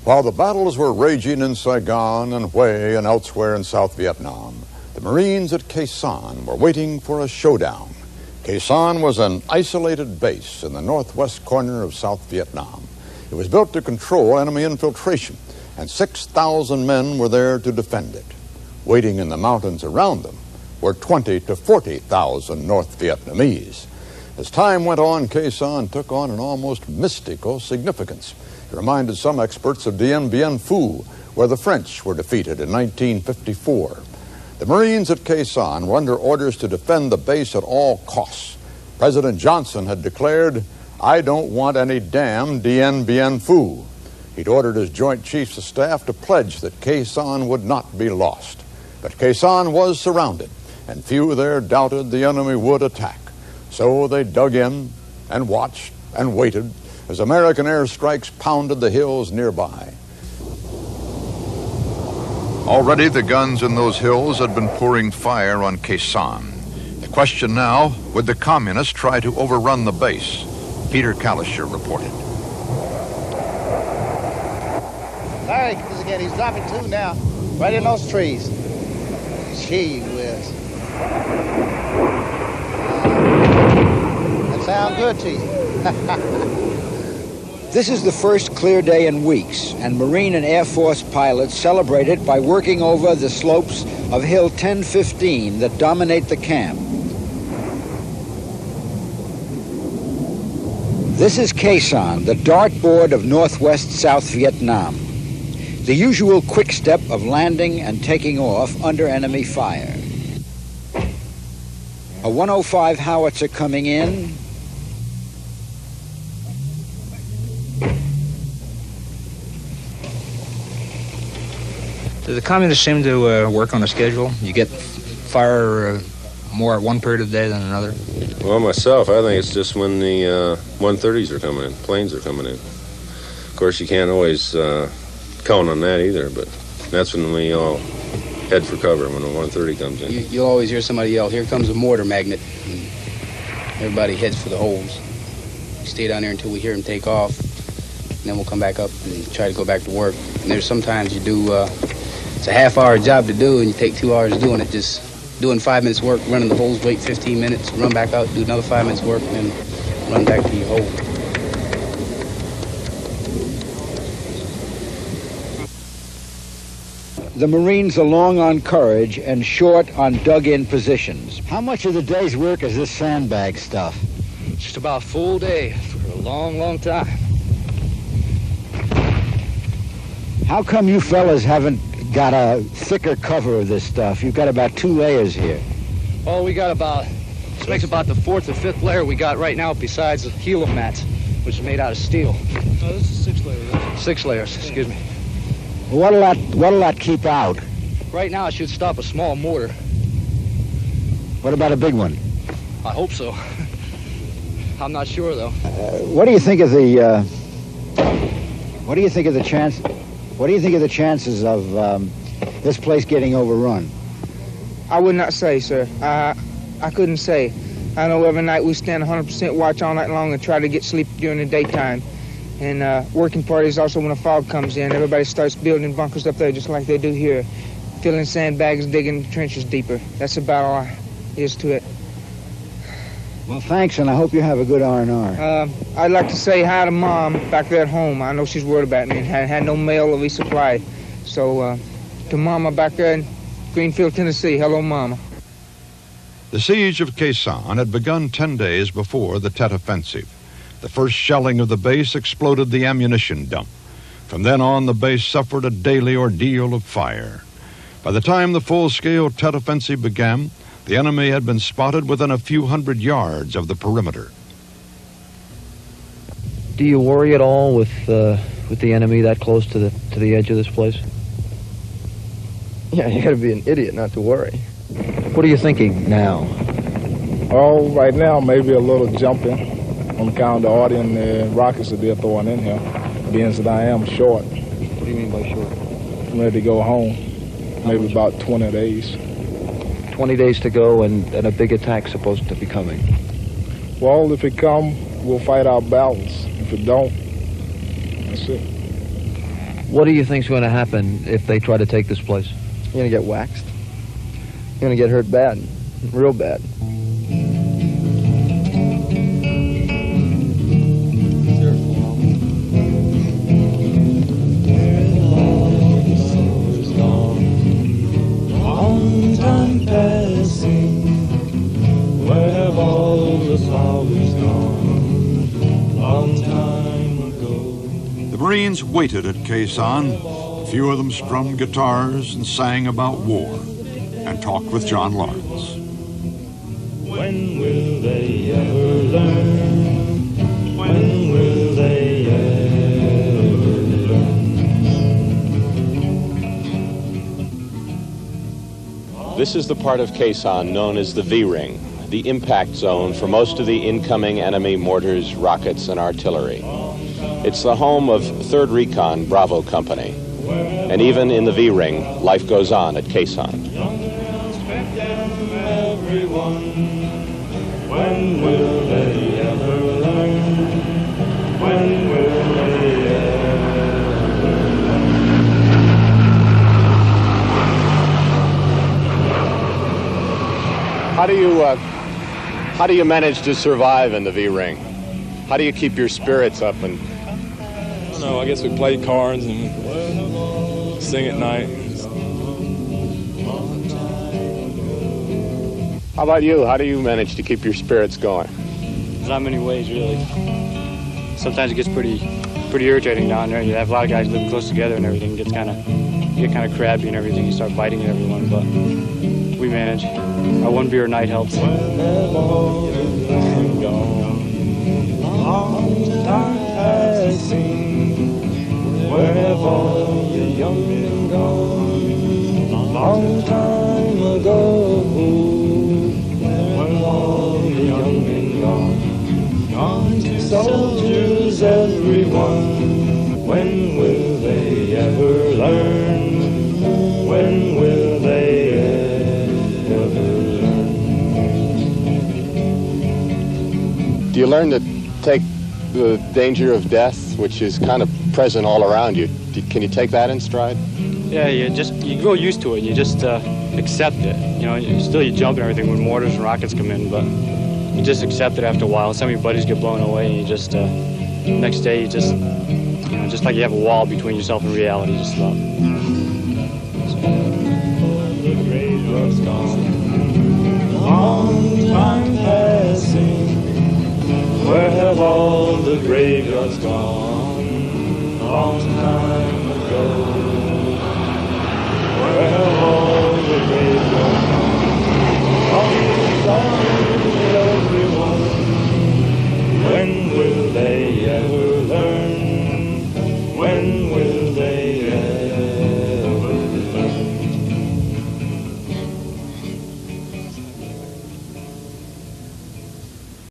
While the battles were raging in Saigon and Hue and elsewhere in South Vietnam, the Marines at Khe Sanh were waiting for a showdown. Khe Sanh was an isolated base in the northwest corner of South Vietnam. It was built to control enemy infiltration, and 6,000 men were there to defend it. Waiting in the mountains around them were 20 to 40,000 North Vietnamese. As time went on, Khe Sanh took on an almost mystical significance. It reminded some experts of Dien Bien Phu, where the French were defeated in 1954. The Marines at Khe Sanh were under orders to defend the base at all costs. President Johnson had declared, "I don't want any damn Dien Bien Phu." He'd ordered his Joint Chiefs of Staff to pledge that Khe Sanh would not be lost. But Khe Sanh was surrounded, and few there doubted the enemy would attack. So they dug in and watched and waited as American airstrikes pounded the hills nearby. Already the guns in those hills had been pouring fire on Khe Sanh. The question now, would the communists try to overrun the base? Peter Kalischer reported. Larry, this again, he's dropping two now, right in those trees. Gee whiz. That sounds good to you. This is the first clear day in weeks, and Marine and Air Force pilots celebrate it by working over the slopes of Hill 1015 that dominate the camp. This is Khe Sanh, the dartboard of northwest South Vietnam. The usual quick step of landing and taking off under enemy fire. A 105 howitzer coming in. The communists seem to work on a schedule. You get fire more at one period of the day than another. Well, myself, I think it's just when the 130s are coming in, planes are coming in. Of course, you can't always count on that either, but that's when we all head for cover, when the 130 comes in. You'll always hear somebody yell, "Here comes a mortar magnet." And everybody heads for the holes. We stay down there until we hear them take off, and then we'll come back up and try to go back to work. And there's sometimes you do, it's a half-hour job to do, and you take 2 hours doing it, just doing 5 minutes work, running the holes, wait 15 minutes, run back out, do another 5 minutes work, and then run back to your hole. The Marines are long on courage and short on dug-in positions. How much of the day's work is this sandbag stuff? Just about a full day for a long, long time. How come you fellas haven't got a thicker cover of this stuff? You've got about 2 layers here. Oh, we got about, this makes about the 4th or 5th layer we got right now, besides the helium mats, which is made out of steel. No, this is 6 layers. Right? 6 layers, excuse me. What'll that keep out? Right now it should stop a small mortar. What about a big one? I hope so. I'm not sure though. What do you think of the what do you think of the chances of this place getting overrun? I would not say, sir. I couldn't say. I know every night we stand 100% watch all night long and try to get sleep during the daytime. And working parties also when the fog comes in. Everybody starts building bunkers up there just like they do here. Filling sandbags, digging trenches deeper. That's about all there is to it. Well, thanks, and I hope you have a good R&R. I'd like to say hi to Mom back there at home. I know she's worried about me and had no mail or resupply. So to Mama back there in Greenfield, Tennessee, hello, Mama. The siege of Khe Sanh had begun 10 days before the Tet offensive. The first shelling of the base exploded the ammunition dump. From then on, the base suffered a daily ordeal of fire. By the time the full-scale Tet offensive began, the enemy had been spotted within a few hundred yards of the perimeter. Do you worry at all with the enemy that close to the edge of this place? Yeah, you got to be an idiot not to worry. What are you thinking now? Oh, right now maybe a little jumping on account of the audience rockets that they're throwing in here, being that I am short. What do you mean by short? I'm ready to go home, maybe about 20 days. 20 days to go and a big attack supposed to be coming. Well, if it come, we'll fight our battles. If it don't, that's it. What do you think's going to happen if they try to take this place? You're going to get waxed. You're going to get hurt bad, real bad. Long time passing, where have all the flowers gone? Long time ago. The Marines waited at Khe Sanh. A few of them strummed guitars and sang about war and talked with John Lawrence. When will they ever learn? When will they ever learn? This is the part of Khe Sanh known as the V-ring, the impact zone for most of the incoming enemy mortars, rockets, and artillery. It's the home of 3rd Recon Bravo Company. And even in the V-ring, life goes on at Khe Sanh. When will they ever learn? When will they ever learn? How do you manage to survive in the V-ring? How do you keep your spirits up? And I don't know, I guess we play cards and sing at night. How about you? How do you manage to keep your spirits going? There's not many ways, really. Sometimes it gets pretty irritating down there. You have a lot of guys living close together and everything. You get kind of crabby and everything. You start biting at everyone, but we manage. Our one beer a night helps. Long time passing, where have all the young men gone? Long time ago, where have all the young men gone? Gone to soldiers, everyone. When will they ever learn? When will they ever learn? Do you learn to take the danger of death, which is kind of present all around you? Can you take that in stride? Yeah, you grow used to it. You just accept it. You know, you jump and everything when mortars and rockets come in, but you just accept it after a while. Some of your buddies get blown away, and you just next day you just like you have a wall between yourself and reality. Just about. The graveyard's gone. Long time passing. Where have all the graveyards gone? Long time